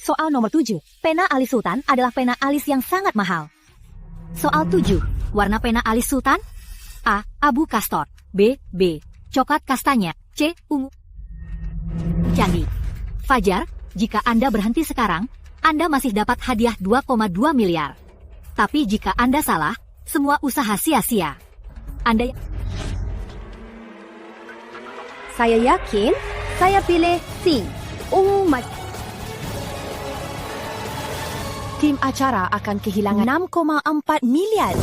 Soal nomor 7. Pena alis sultan adalah pena alis yang sangat mahal. Soal 7. Warna pena alis sultan? A. Abu kastor. B. Coklat kastanya. C. Ungu. Candi. Fajar, jika Anda berhenti sekarang, Anda masih dapat hadiah 2,2 miliar. Tapi jika Anda salah, semua usaha sia-sia. Anda... Saya yakin, saya pilih C. Ungu mati. Tim acara akan kehilangan 6,4 miliar.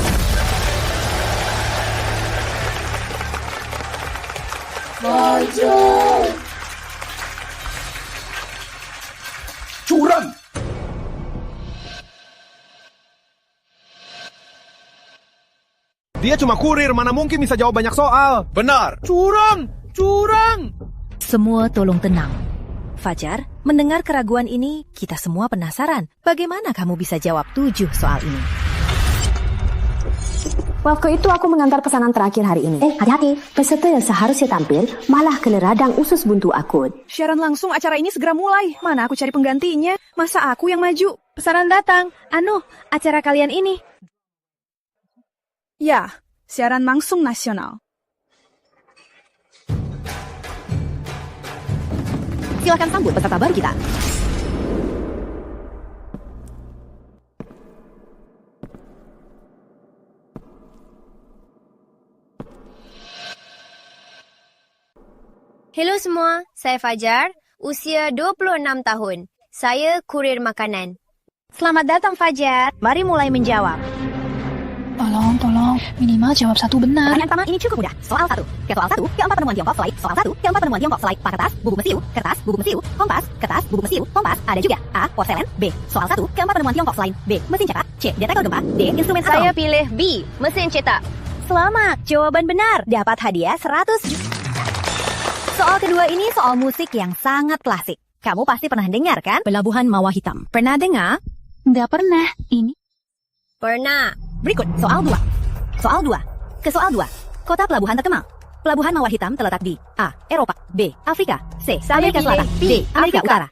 Maju! Curang! Dia cuma kurir, mana mungkin bisa jawab banyak soal. Benar! Curang! Curang! Semua tolong tenang. Fajar, mendengar keraguan ini, kita semua penasaran. Bagaimana kamu bisa jawab 7 soal ini? Waktu itu aku mengantar pesanan terakhir hari ini. Hati-hati, peserta yang seharusnya tampil malah kena radang usus buntu akut. Siaran langsung acara ini segera mulai. Mana aku cari penggantinya? Masa aku yang maju? Pesanan datang. Acara kalian ini. Ya, siaran langsung nasional. Silakan sambut peserta baru kita. Hello semua, saya Fajar, usia 26 tahun. Saya kurir makanan. Selamat datang Fajar. Mari mulai menjawab. Tolong, minimal jawab satu benar. Pertanyaan pertama ini cukup mudah. Soal 1. Ke soal 1, keempat penemuan Tiongkok slide. Soal 1, keempat penemuan Tiongkok slide. Pak kertas, bubu mesiu, kertas, bubu mesiu, kompas, kertas, bubu mesiu, kompas. Ada juga A. Porselen. B. Soal 1, keempat penemuan Tiongkok slide. B. Mesin cetak. C. Detektor gempa. D. Instrumen atom. Saya pilih B, mesin cetak. Selamat, jawaban benar. Dapat hadiah 100 juta. Soal kedua ini soal musik yang sangat klasik. Kamu pasti pernah dengar kan? Pelabuhan Mawar Hitam. Pernah dengar? Nggak pernah. Ini. Pernah. Berikut soal 2. Soal 2. Ke soal 2. Kota pelabuhan terkenal. Pelabuhan Mawar Hitam terletak di A. Eropa. B. Afrika. C. Saya Amerika pilih Selatan. B. D. Amerika Afrika. Utara.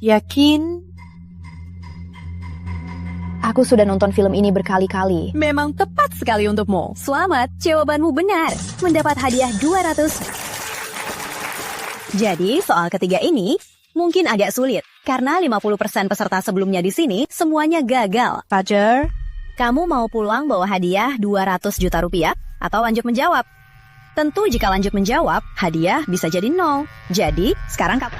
Yakin? Aku sudah nonton film ini berkali-kali. Memang tepat sekali untukmu. Selamat, jawabanmu benar. Mendapat hadiah 200. Jadi, soal ketiga ini mungkin agak sulit. Karena 50% peserta sebelumnya di sini semuanya gagal. Fajar, Kamu mau pulang bawa hadiah 200 juta rupiah atau lanjut menjawab? Tentu jika lanjut menjawab, hadiah bisa jadi 0. Jadi, sekarang kamu...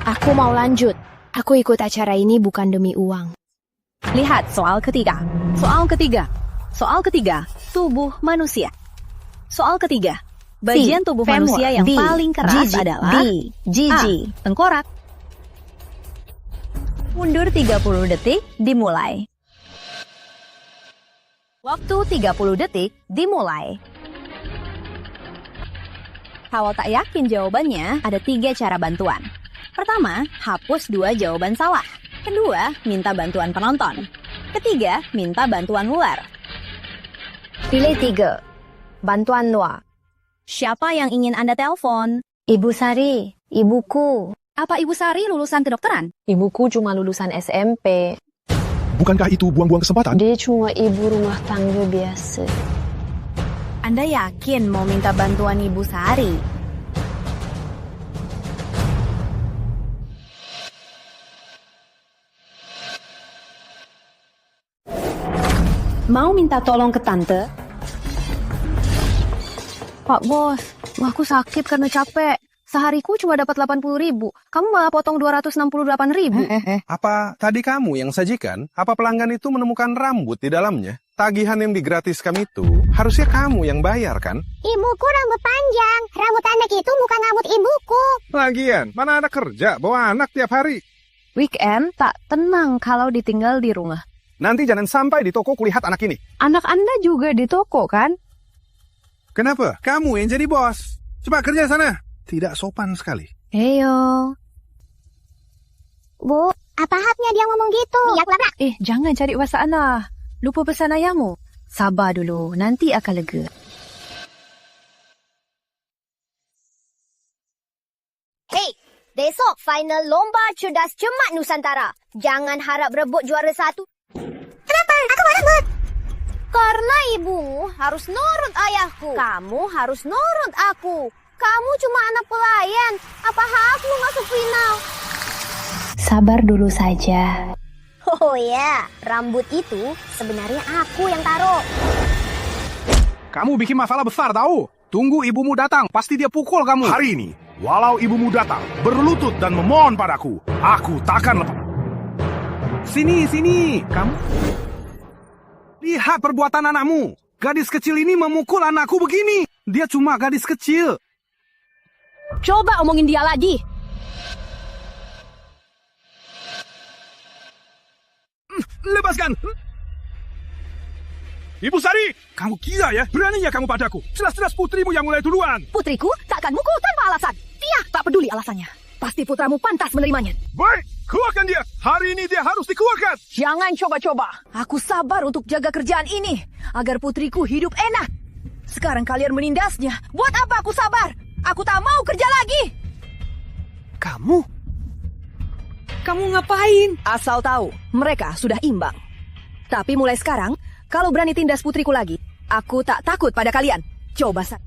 aku mau lanjut. Aku ikut acara ini bukan demi uang. Lihat soal ketiga. Soal ketiga. Soal ketiga, tubuh manusia. Soal ketiga, bagian tubuh femur. manusia yang B, paling keras gigi. adalah B, gigi. A. Tengkorak. Mundur 30 detik, dimulai. Waktu 30 detik, dimulai. Kalau tak yakin jawabannya, ada 3 cara bantuan. Pertama, hapus 2 jawaban salah. Kedua, minta bantuan penonton. Ketiga, minta bantuan luar. Pilih 3. Bantuan luar. Siapa yang ingin Anda telepon? Ibu Sari, ibuku. Apa Ibu Sari lulusan kedokteran? Ibuku cuma lulusan SMP. Bukankah itu buang-buang kesempatan? Dia cuma ibu rumah tangga biasa. Anda yakin mau minta bantuan Ibu Sari? Mau minta tolong ke tante? Pak Bos, aku sakit karena capek. Sehariku cuma dapat 80.000. Kamu malah potong 268.000. Apa tadi kamu yang sajikan? Apa pelanggan itu menemukan rambut di dalamnya? Tagihan yang digratiskan itu harusnya kamu yang bayar kan? Ibuku rambut panjang. Rambut anak itu bukan rambut ibuku. Lagian, mana ada kerja bawa anak tiap hari? Weekend tak tenang kalau ditinggal di rumah. Nanti jangan sampai di toko kulihat anak ini. Anak Anda juga di toko kan? Kenapa? Kamu yang jadi bos. Cepat kerja sana. Tidak sopan sekali. Heyo. Bu, apa haknya dia ngomong gitu? Jangan cari masalah. Lupa pesan ayahmu. Sabar dulu, nanti akan lega. Besok final lomba cerdas cermat Nusantara. Jangan harap rebut juara 1. Kenapa? Aku mau rebut. Karena ibumu harus nurut ayahku. Kamu harus nurut aku. Kamu cuma anak pelayan. Apa hakmu masuk final? Sabar dulu saja. Oh ya, rambut itu sebenarnya aku yang taruh. Kamu bikin masalah besar tahu. Tunggu ibumu datang, pasti dia pukul kamu. Hari ini, walau ibumu datang, berlutut dan memohon padaku, aku takkan lepas. Sini. Kamu lihat perbuatan anakmu. Gadis kecil ini memukul anakku begini. Dia cuma gadis kecil. Coba omongin dia lagi. Lepaskan. Ibu Sari! Kamu gila ya? Beraninya kamu padaku. Jelas-jelas putrimu yang mulai duluan. Putriku takkan mukul tanpa alasan. Dia tak peduli alasannya. Pasti putramu pantas menerimanya. Baik, keluarkan dia. Hari ini dia harus dikeluarkan. Jangan coba-coba. Aku sabar untuk jaga kerjaan ini. Agar putriku hidup enak. Sekarang kalian menindasnya. Buat apa aku sabar? Aku tak mau kerja lagi. Kamu ngapain? Asal tahu, mereka sudah imbang. Tapi mulai sekarang, kalau berani tindas putriku lagi, aku tak takut pada kalian. Coba saja.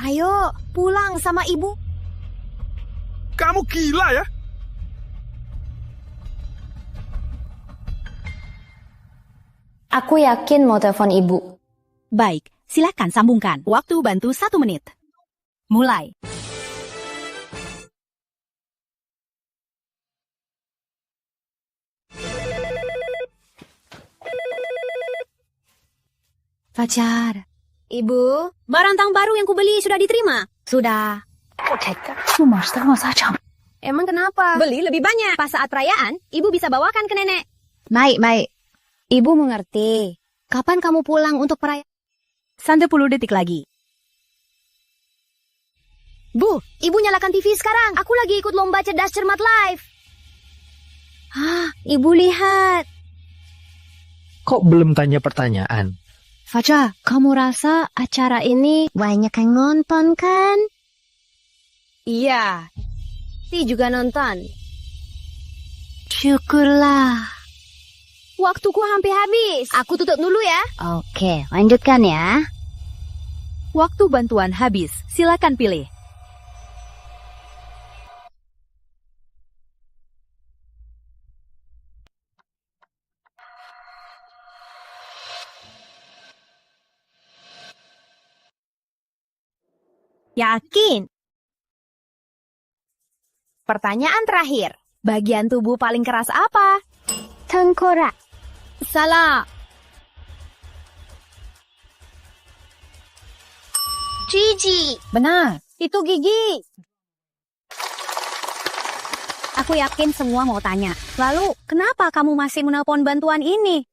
Ayo, pulang sama ibu. Kamu gila ya? Aku yakin mau telepon ibu. Baik, silakan sambungkan. Waktu bantu 1 menit. Mulai. Fajar. Ibu, barang tang baru yang kubeli sudah diterima? Sudah. Emang kenapa? Beli lebih banyak. Pas saat perayaan, ibu bisa bawakan ke nenek. Baik. Ibu mengerti. Kapan kamu pulang untuk perayaan? 10 detik lagi. Bu, ibu nyalakan TV sekarang. Aku lagi ikut lomba cerdas cermat live. Ibu lihat. Kok belum tanya pertanyaan? Fajar, kamu rasa acara ini banyak yang nonton kan? Iya. Si juga nonton. Syukurlah. Waktuku hampir habis. Aku tutup dulu ya. Oke, lanjutkan ya. Waktu bantuan habis. Silakan pilih. Yakin? Pertanyaan terakhir. Bagian tubuh paling keras apa? Tengkorak. Salah. Gigi. Benar. Itu gigi. Aku yakin semua mau tanya. Lalu, kenapa kamu masih menelpon bantuan ini?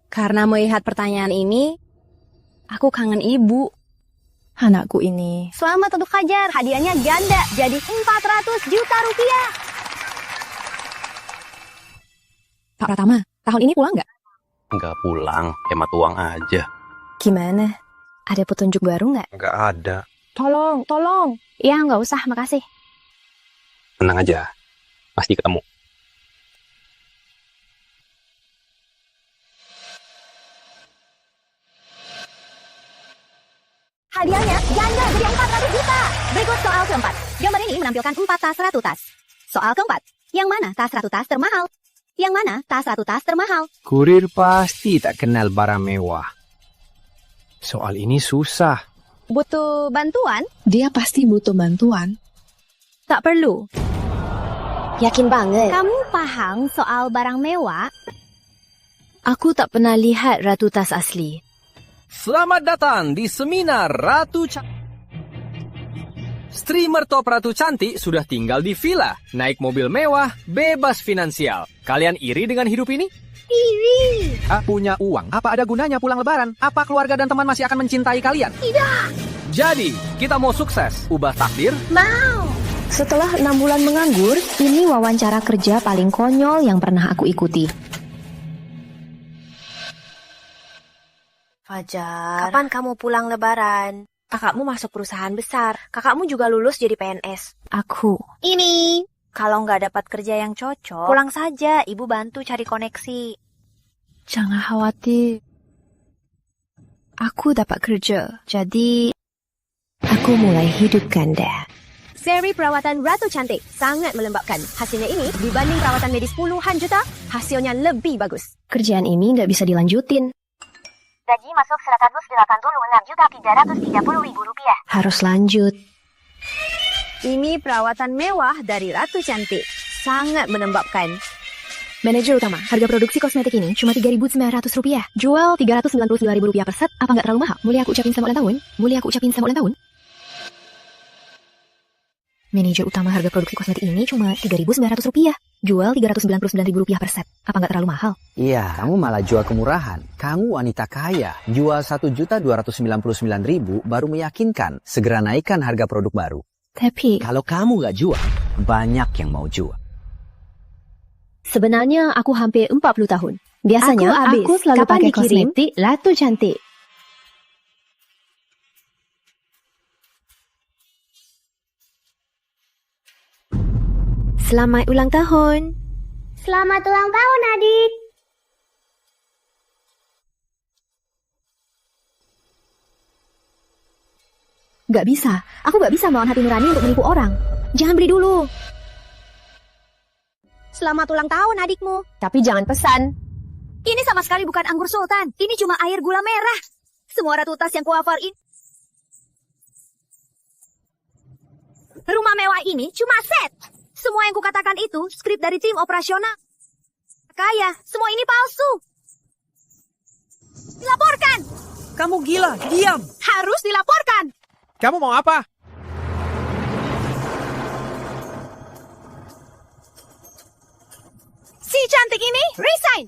Karena melihat pertanyaan ini, aku kangen ibu. Anakku ini. Selamat untuk Fajar. Hadiahnya ganda. Jadi 400 juta rupiah. Pak Pratama, tahun ini pulang nggak? Nggak pulang, hemat uang aja. Gimana? Ada petunjuk baru nggak? Nggak ada. Tolong. Ya, nggak usah, makasih. Tenang aja, pasti ketemu. Hadiahnya ganda jadi 400 juta. Berikut soal keempat. Gambar ini menampilkan 4 tas ratu tas. Soal keempat. Yang mana tas ratu tas termahal? Yang mana tas ratu tas termahal? Kurir pasti tak kenal barang mewah. Soal ini susah. Butuh bantuan? Dia pasti butuh bantuan. Tak perlu. Yakin banget. Kamu paham soal barang mewah? Aku tak pernah lihat ratu tas asli. Selamat datang di seminar Ratu Cantik. Streamer top Ratu Cantik sudah tinggal di villa, naik mobil mewah, bebas finansial. Kalian iri dengan hidup ini? Iri. Punya uang, apa ada gunanya pulang lebaran? Apa keluarga dan teman masih akan mencintai kalian? Tidak. Jadi, kita mau sukses, ubah takdir? Mau. Setelah 6 bulan menganggur, ini wawancara kerja paling konyol yang pernah aku ikuti. Fajar, kapan kamu pulang lebaran? Kakakmu masuk perusahaan besar. Kakakmu juga lulus jadi PNS. Aku. Ini. Kalau nggak dapat kerja yang cocok, pulang saja. Ibu bantu cari koneksi. Jangan khawatir. Aku dapat kerja, jadi aku mulai hidup ganda. Seri perawatan Ratu Cantik sangat melembabkan. Hasilnya ini dibanding perawatan medis puluhan juta, hasilnya lebih bagus. Kerjaan ini nggak bisa dilanjutin. Gaji masuk 186.330.000 rupiah. Harus lanjut. Ini perawatan mewah dari Ratu Cantik. Sangat melembabkan. Manajer utama, harga produksi kosmetik ini cuma Rp3.900. Jual Rp399.000 per set, apa nggak terlalu mahal? Mulia aku ucapin selamat ulang tahun. Manajer utama, harga produksi kosmetik ini cuma Rp3.900. Jual Rp399.000 per set, apa nggak terlalu mahal? Iya, kamu malah jual kemurahan. Kamu wanita kaya. Jual Rp1.299.000 baru meyakinkan. Segera naikkan harga produk baru. Tapi kalau kamu nggak jual, banyak yang mau jual. Sebenarnya aku hampir 40 tahun. Biasanya aku selalu Kapan pakai dikirim? kosmetik Ratu Cantik. Selamat ulang tahun. Selamat ulang tahun, adik. Nggak bisa. Aku nggak bisa melawan hati nurani untuk menipu orang. Jangan beli dulu. Selamat ulang tahun adikmu. Tapi jangan pesan. Ini sama sekali bukan anggur sultan. Ini cuma air gula merah. Semua ratu tas yang kuhafal ini. Rumah mewah ini cuma set. Semua yang kukatakan itu skrip dari tim operasional. Kaya, semua ini palsu. Dilaporkan. Kamu gila, diam. Harus dilaporkan. Kamu mau apa? Si cantik ini resign.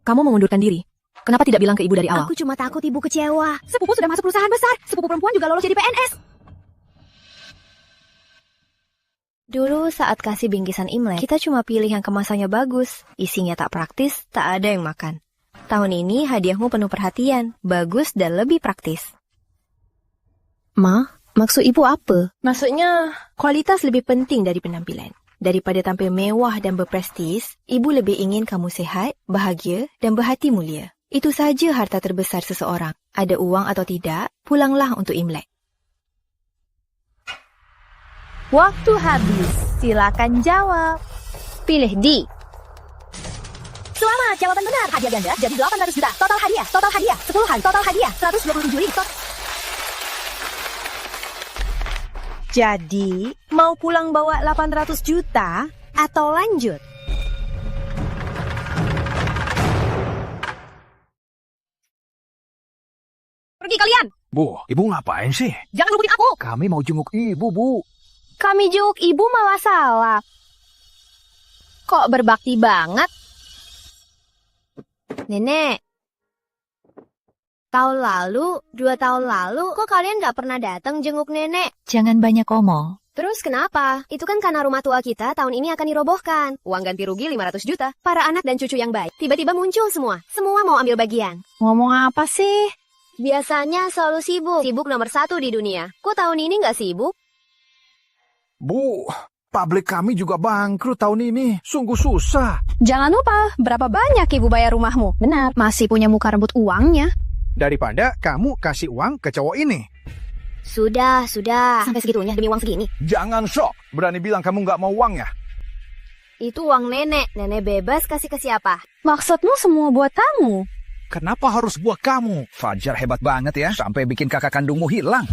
Kamu mengundurkan diri. Kenapa tidak bilang ke ibu dari awal? Aku cuma takut ibu kecewa. Sepupu sudah masuk perusahaan besar. Sepupu perempuan juga lolos jadi PNS. Dulu saat kasih bingkisan Imlek, kita cuma pilih yang kemasannya bagus. Isinya tak praktis, tak ada yang makan. Tahun ini hadiahmu penuh perhatian, bagus dan lebih praktis. Ma, maksud ibu apa? Maksudnya, kualitas lebih penting dari penampilan. Daripada tampil mewah dan berprestis, ibu lebih ingin kamu sehat, bahagia, dan berhati mulia. Itu saja harta terbesar seseorang. Ada uang atau tidak, pulanglah untuk Imlek. Waktu habis. Silakan jawab. Pilih D. Selamat, jawaban benar. Hadiah ganda jadi 800 juta. Total hadiah 10 hari. Total hadiah 127.000. Jadi, mau pulang bawa 800 juta atau lanjut? Pergi kalian. Bu, ibu ngapain sih? Jangan hubungin aku. Kami mau jenguk ibu, Bu. Kami jenguk ibu malah salah. Kok berbakti banget? Nenek, tahun lalu, 2 tahun lalu, kok kalian gak pernah datang jenguk nenek? Jangan banyak omong. Terus kenapa? Itu kan karena rumah tua kita tahun ini akan dirobohkan. Uang ganti rugi 500 juta. Para anak dan cucu yang baik. Tiba-tiba muncul semua. Semua mau ambil bagian. Ngomong apa sih? Biasanya selalu sibuk. Sibuk nomor 1 di dunia. Kok tahun ini nggak sibuk? Bu, pabrik kami juga bangkrut tahun ini. Sungguh susah. Jangan lupa, berapa banyak ibu bayar rumahmu? Benar, masih punya muka rembut uangnya. Daripada kamu kasih uang ke cowok ini. Sudah. Sampai segitunya demi uang segini. Jangan sok. Berani bilang kamu nggak mau uangnya. Itu uang nenek. Nenek bebas kasih ke siapa? Maksudmu semua buat kamu? Kenapa harus buat kamu? Fajar hebat banget ya. Sampai bikin kakak kandungmu hilang.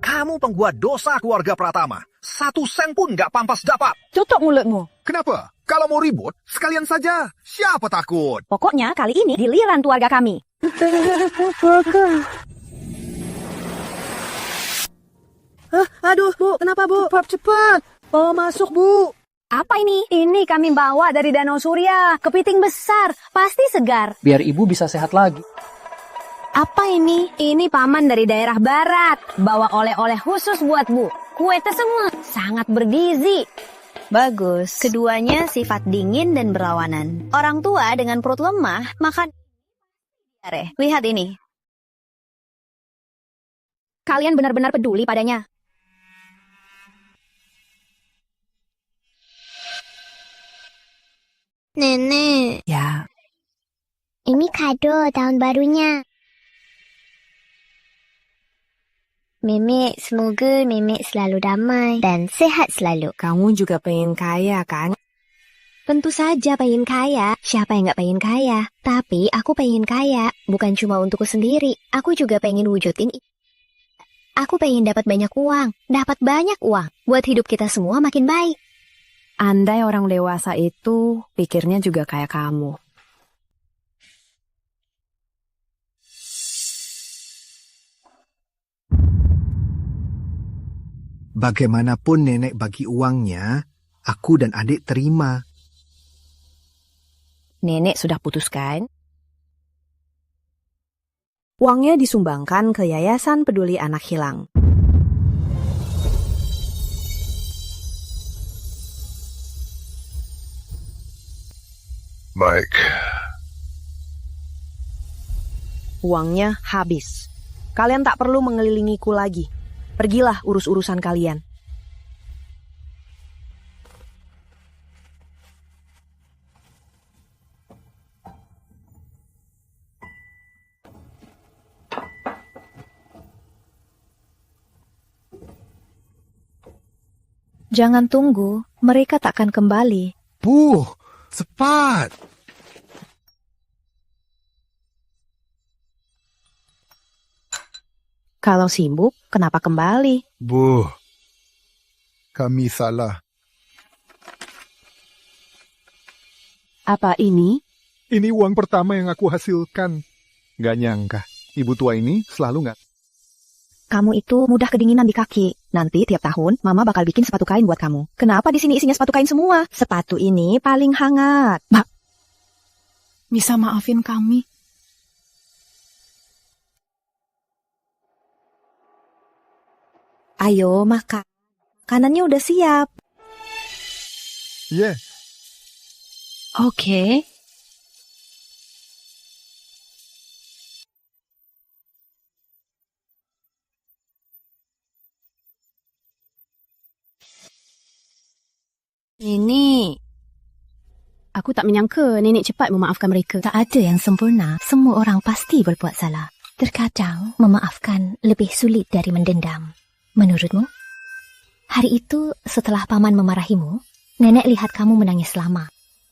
Kamu pembuat dosa keluarga Pratama. 1 sen pun nggak pampas dapat. Tutup mulutmu. Kenapa? Kalau mau ribut, sekalian saja. Siapa takut? Pokoknya kali ini giliran keluarga kami. Aduh, Bu, kenapa, Bu? Cepat. Bawa masuk, Bu. Apa ini? Ini kami bawa dari Danau Surya. Kepiting besar, pasti segar. Biar ibu bisa sehat lagi. Apa ini? Ini paman dari daerah barat. Bawa oleh-oleh khusus buat Bu. Kue semua sangat bergizi. Bagus. Keduanya sifat dingin dan berlawanan. Orang tua dengan perut lemah makan. Lihat ini. Kalian benar-benar peduli padanya. Nenek. Ya. Ini kado tahun barunya. Memek, semoga Memek selalu damai dan sehat selalu. Kamu juga pengen kaya, kan? Tentu saja pengen kaya. Siapa yang gak pengen kaya? Tapi aku pengen kaya. Bukan cuma untukku sendiri. Aku juga pengen wujudin. Aku pengen dapat banyak uang. Dapat banyak uang. Buat hidup kita semua makin baik. Andai orang dewasa itu pikirnya juga kayak kamu. Bagaimanapun nenek bagi uangnya, aku dan adik terima. Nenek sudah putuskan. Uangnya disumbangkan ke Yayasan Peduli Anak Hilang. Baik. Uangnya habis. Kalian tak perlu mengelilingiku lagi. Pergilah urus urusan kalian. Jangan tunggu, mereka takkan kembali. Bu, cepat. Kalau sibuk, kenapa kembali? Bu, kami salah. Apa ini? Ini uang pertama yang aku hasilkan. Gak nyangka, ibu tua ini selalu gak. Kamu itu mudah kedinginan di kaki. Nanti tiap tahun, Mama bakal bikin sepatu kain buat kamu. Kenapa di sini isinya sepatu kain semua? Sepatu ini paling hangat. Mbak, bisa maafin kami? Ayo makan. Makanannya udah siap. Yeah. Oke. Nenek. Aku tak menyangka nenek cepat memaafkan mereka. Tak ada yang sempurna. Semua orang pasti berbuat salah. Terkadang memaafkan lebih sulit dari mendendam. Menurutmu? Hari itu setelah paman memarahimu, nenek lihat kamu menangis lama.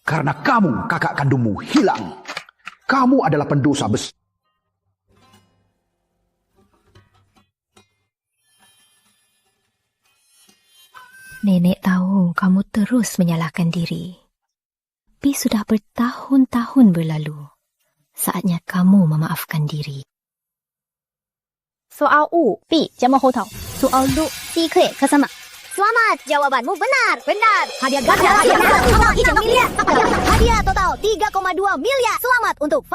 Karena kamu, kakak kandungmu, hilang. Kamu adalah pendosa besar. Nenek tahu kamu terus menyalahkan diri. Tapi sudah bertahun-tahun berlalu. Saatnya kamu memaafkan diri. Soal U, B, jamu hotel. Soal D, secret ke sama. Selamat, jawabanmu benar. Benar. Hadiah ganda total 1 miliar. Hadiah total 3,2 miliar. Selamat untuk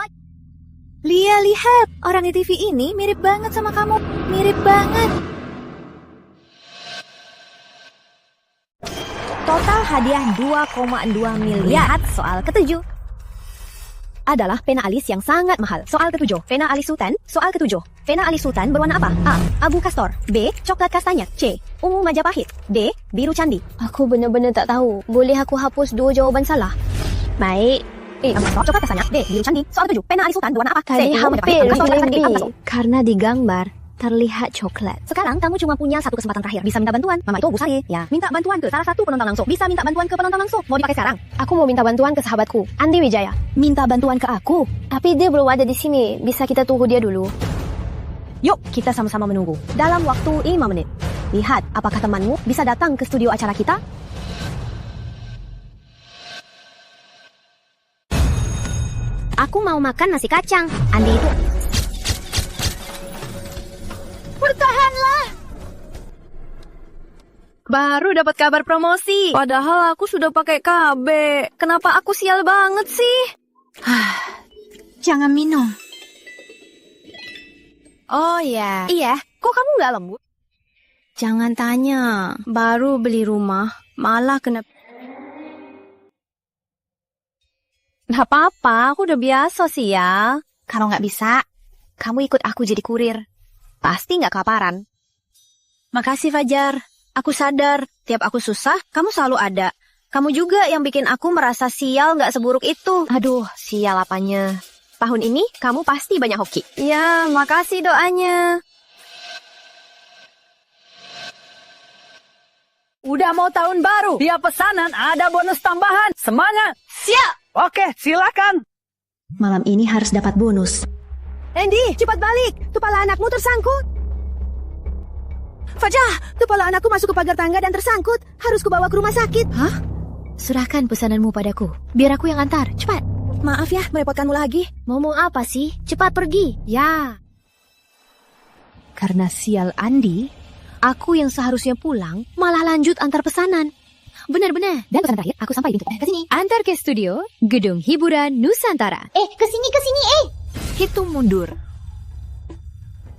Lia, lihat. Orang di TV ini mirip banget sama kamu. Mirip banget. Total hadiah 2,2 miliar. Lihat soal ke-7. Adalah pena alis yang sangat mahal. Soal ke-7, pena alis sultan. Soal ke-7, pena alis sultan berwarna apa? A, abu kastor. B, coklat kastanya. C, ungu Majapahit. D, biru candi. Aku benar-benar tak tahu. Boleh aku hapus 2 jawapan salah? Baik. A, abu kastor, coklat kastanya. D, biru candi. Soal ke-7, pena alis sultan berwarna apa? Tadi C, hampir pilih B. D, Karena di gambar terlihat coklat. Sekarang kamu cuma punya 1 kesempatan terakhir. Bisa minta bantuan. Mama itu Bu Sari. Ya, minta bantuan ke salah satu penonton langsung. Bisa minta bantuan ke penonton langsung. Mau dipakai sekarang? Aku mau minta bantuan ke sahabatku, Andi Wijaya. Minta bantuan ke aku? Tapi dia belum ada di sini. Bisa kita tunggu dia dulu? Yuk, kita sama-sama menunggu. Dalam waktu 5 menit. Lihat, apakah temanmu bisa datang ke studio acara kita? Aku mau makan nasi kacang. Andi itu... Bertahanlah! Baru dapat kabar promosi. Padahal aku sudah pakai KB. Kenapa aku sial banget sih? Jangan minum. Oh ya. Iya, kok kamu nggak lembut? Jangan tanya. Baru beli rumah, malah kena... Nggak apa-apa, aku udah biasa sih ya. Kalau nggak bisa, kamu ikut aku jadi kurir. Pasti nggak kelaparan. Makasih Fajar. Aku sadar, tiap aku susah, kamu selalu ada. Kamu juga yang bikin aku merasa sial nggak seburuk itu. Aduh, sial apanya. Tahun ini kamu pasti banyak hoki. Ya, makasih doanya. Udah mau tahun baru, tiap pesanan ada bonus tambahan. Semangat! Siap! Oke, silakan. Malam ini harus dapat bonus. Andy, cepat balik. Kepala anakmu tersangkut. Fajar, kepala anakku masuk ke pagar tangga dan tersangkut. Harus kubawa ke rumah sakit. Hah? Serahkan pesananmu padaku. Biar aku yang antar. Cepat. Maaf ya, merepotkanmu lagi. Ngomong apa sih? Cepat pergi. Ya. Karena sial Andi, aku yang seharusnya pulang malah lanjut antar pesanan. Benar-benar. Dan pesan terakhir, aku sampai di ke sini. Antar ke studio, Gedung Hiburan Nusantara. Kesini. Hitung mundur.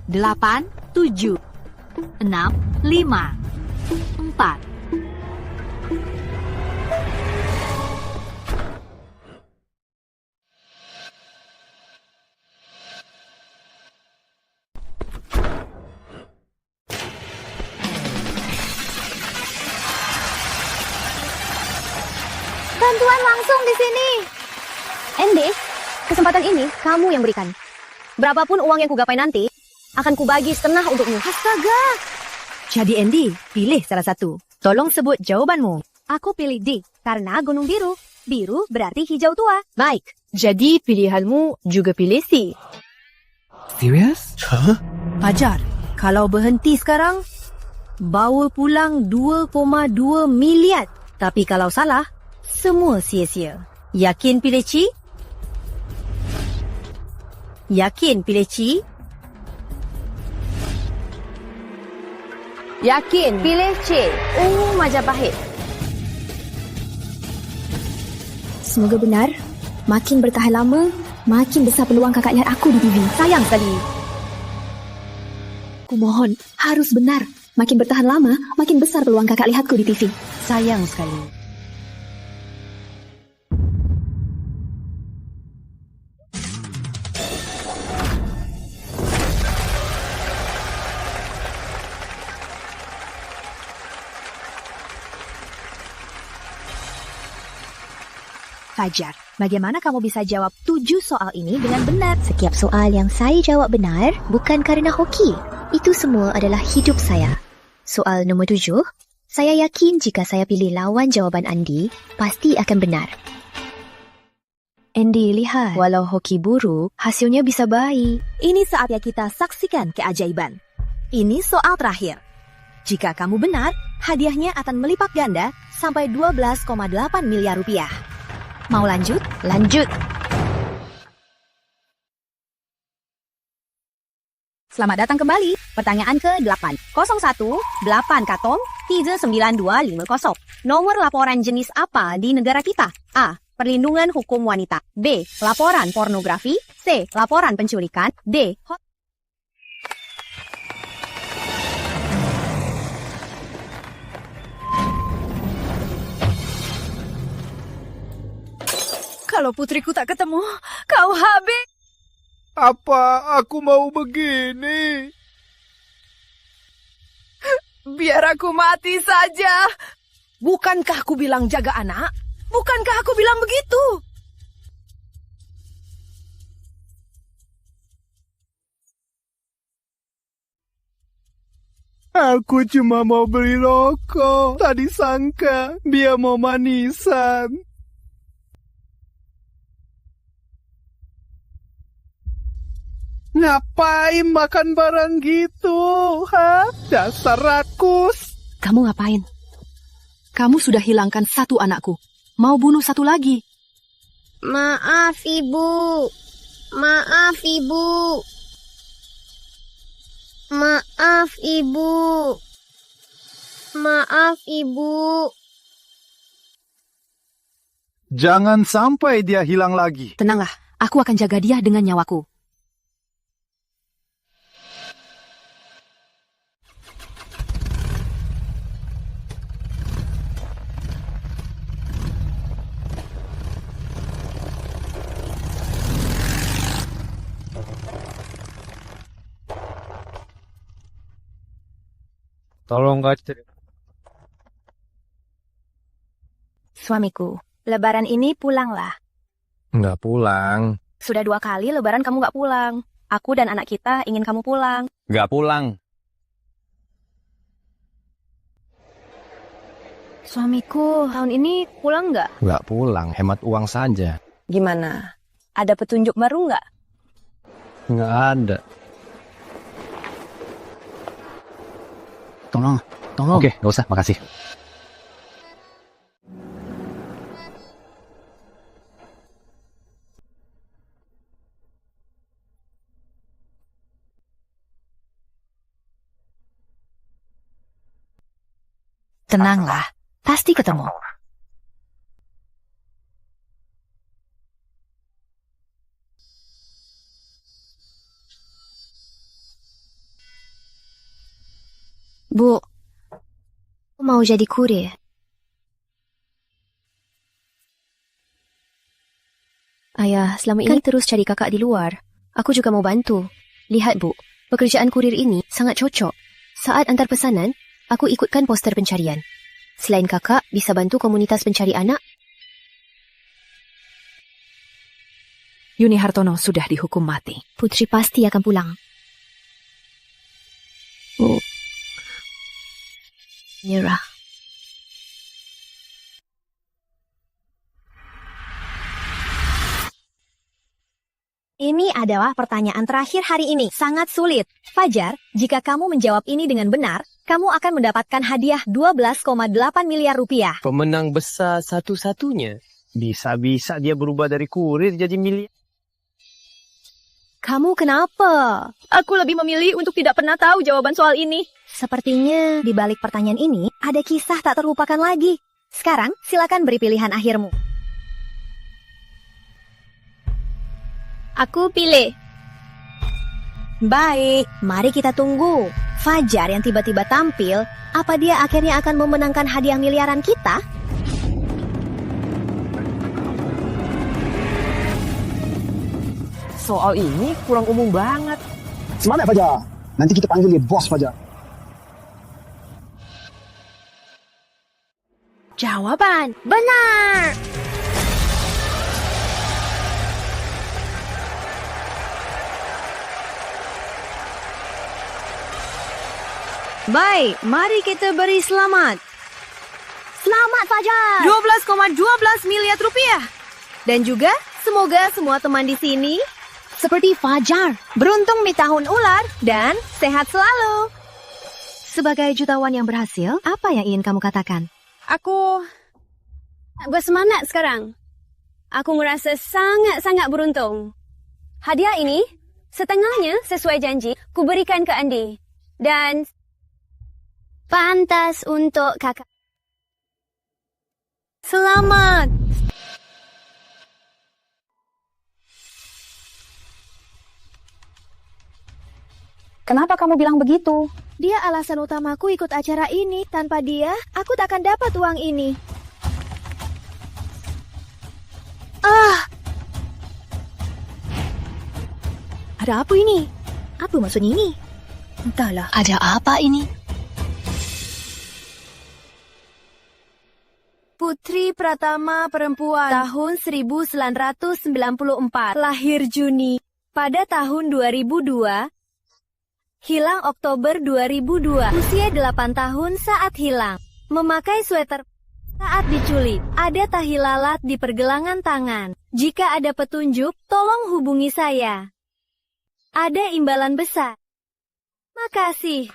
8, 7, 6, 5, 4. Bantuan langsung di sini. Andy, kesempatan ini kamu yang berikan. Berapapun uang yang kugapai nanti, akan kubagi setengah untukmu. Astaga. Jadi Andy, pilih salah satu. Tolong sebut jawabanmu. Aku pilih D, karena gunung biru. Biru berarti hijau tua. Baik, jadi pilihanmu juga pilih C. Serius? Hah? Fajar, kalau berhenti sekarang, bawa pulang 2,2 miliar. Tapi kalau salah, semua sia-sia. Yakin pilih C? Yakin pilih C? Yakin pilih C. Ungu Majapahit. Semoga benar. Makin bertahan lama, makin besar peluang kakak lihat aku di TV. Sayang sekali. Aku mohon, harus benar. Makin bertahan lama, makin besar peluang kakak lihatku di TV. Sayang sekali. Fajar, bagaimana kamu bisa jawab 7 soal ini dengan benar? Setiap soal yang saya jawab benar bukan karena hoki. Itu semua adalah hidup saya. Soal nombor 7, saya yakin jika saya pilih lawan jawaban Andi, pasti akan benar. Andy, lihat. Walau hoki buruk, hasilnya bisa baik. Ini saatnya kita saksikan keajaiban. Ini soal terakhir. Jika kamu benar, hadiahnya akan melipat ganda sampai 12,8 miliar rupiah. Mau lanjut? Lanjut. Selamat datang kembali. Pertanyaan ke-8. 01 8 Katom 39250. Nomor laporan jenis apa di negara kita? A. Perlindungan hukum wanita. B. Laporan pornografi. C. Laporan penculikan. D. Kalau putriku tak ketemu, kau habis. Apa aku mau begini? Biar aku mati saja. Bukankah aku bilang jaga anak? Bukankah aku bilang begitu? Aku cuma mau beli rokok. Tadi sangka dia mau manisan. Ngapain makan barang gitu, ha? Dasar rakus. Kamu ngapain? Kamu sudah hilangkan satu anakku. Mau bunuh satu lagi. Maaf, Ibu. Maaf, Ibu. Maaf, Ibu. Maaf, Ibu. Jangan sampai dia hilang lagi. Tenanglah, aku akan jaga dia dengan nyawaku. Tolong gak Suamiku, lebaran ini pulanglah. Nggak pulang. Sudah 2 kali lebaran kamu nggak pulang. Aku dan anak kita ingin kamu pulang. Nggak pulang. Suamiku, tahun ini pulang nggak? Nggak pulang, hemat uang saja. Gimana? Ada petunjuk baru nggak? Nggak ada. Tolong. Oke, nggak usah, makasih. Tenanglah, pasti ketemu. Bu, mau jadi kurir. Ayah, selama ini terus cari kakak di luar. Aku juga mau bantu. Lihat, Bu, pekerjaan kurir ini sangat cocok. Saat antar pesanan, aku ikutkan poster pencarian. Selain kakak, bisa bantu komunitas pencari anak. Yuni Hartono sudah dihukum mati. Putri pasti akan pulang. Bu, nyerah. Ini adalah pertanyaan terakhir hari ini. Sangat sulit. Fajar, jika kamu menjawab ini dengan benar, kamu akan mendapatkan hadiah 12,8 miliar rupiah. Pemenang besar satu-satunya. Bisa-bisa dia berubah dari kurir jadi miliar. Kamu kenapa? Aku lebih memilih untuk tidak pernah tahu jawaban soal ini. Sepertinya di balik pertanyaan ini ada kisah tak terlupakan lagi. Sekarang, silakan beri pilihan akhirmu. Aku pilih. Baik, mari kita tunggu. Fajar yang tiba-tiba tampil, apa dia akhirnya akan memenangkan hadiah miliaran kita? Soal ini kurang umum banget. Semangat Fajar. Nanti kita panggil dia bos Fajar. Jawaban benar. Baik, mari kita beri selamat. Selamat Fajar. 12,12 miliar rupiah. Dan juga semoga semua teman di sini seperti Fajar, beruntung di tahun ular dan sehat selalu. Sebagai jutawan yang berhasil, apa yang ingin kamu katakan? Aku bersemangat sekarang. Aku merasa sangat-sangat beruntung. Hadiah ini setengahnya sesuai janji ku berikan ke Andi. Dan pantas untuk kakak. Selamat. Kenapa kamu bilang begitu? Dia alasan utamaku ikut acara ini. Tanpa dia, aku tak akan dapat uang ini. Ada apa ini? Apa maksudnya ini? Entahlah. Ada apa ini? Putri Pratama perempuan tahun 1994, lahir Juni pada tahun 2002, hilang Oktober 2002, usia 8 tahun saat hilang, memakai sweater saat diculik, ada tahi lalat di pergelangan tangan. Jika ada petunjuk, tolong hubungi saya. Ada imbalan besar. Makasih.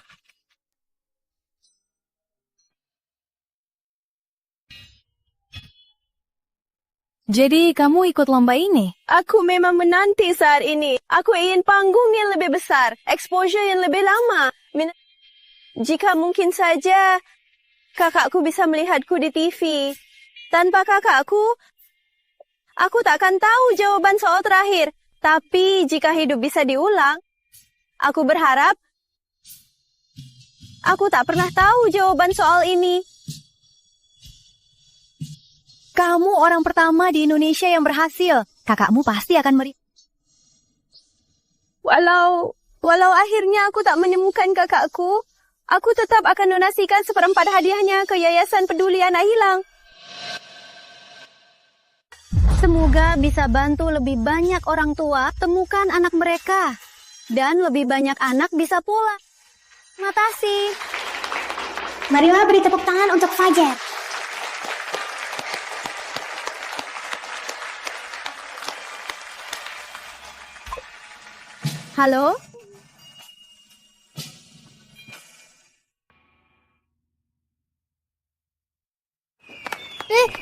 Jadi kamu ikut lomba ini? Aku memang menanti saat ini. Aku ingin panggung yang lebih besar, exposure yang lebih lama. Jika mungkin saja kakakku bisa melihatku di TV. Tanpa kakakku, aku tak akan tahu jawaban soal terakhir. Tapi jika hidup bisa diulang, aku berharap aku tak pernah tahu jawaban soal ini. Kamu orang pertama di Indonesia yang berhasil. Kakakmu pasti akan Walau akhirnya aku tak menemukan kakakku, Aku tetap akan donasikan 1/4 hadiahnya ke Yayasan Peduli Anak Hilang. Semoga bisa bantu lebih banyak orang tua temukan anak mereka. Dan lebih banyak anak bisa pulang. Terima kasih. Marilah beri tepuk tangan untuk Fajar. Halo?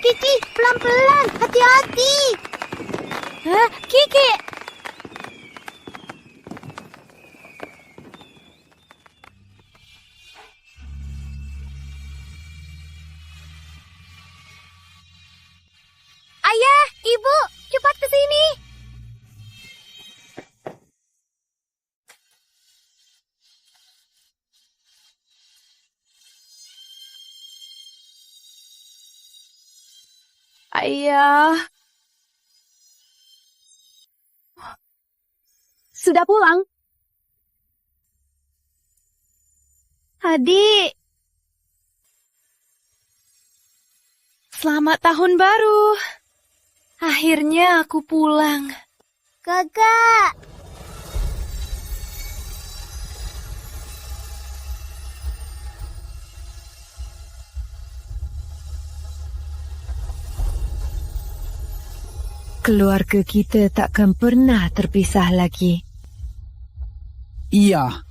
Kiki, pelan-pelan, hati-hati. Kiki! Ayah, Ibu, cepat ke sini. Ayah. Sudah pulang? Adik. Selamat tahun baru. Akhirnya aku pulang. Kakak. Keluarga kita takkan pernah terpisah lagi. Iya,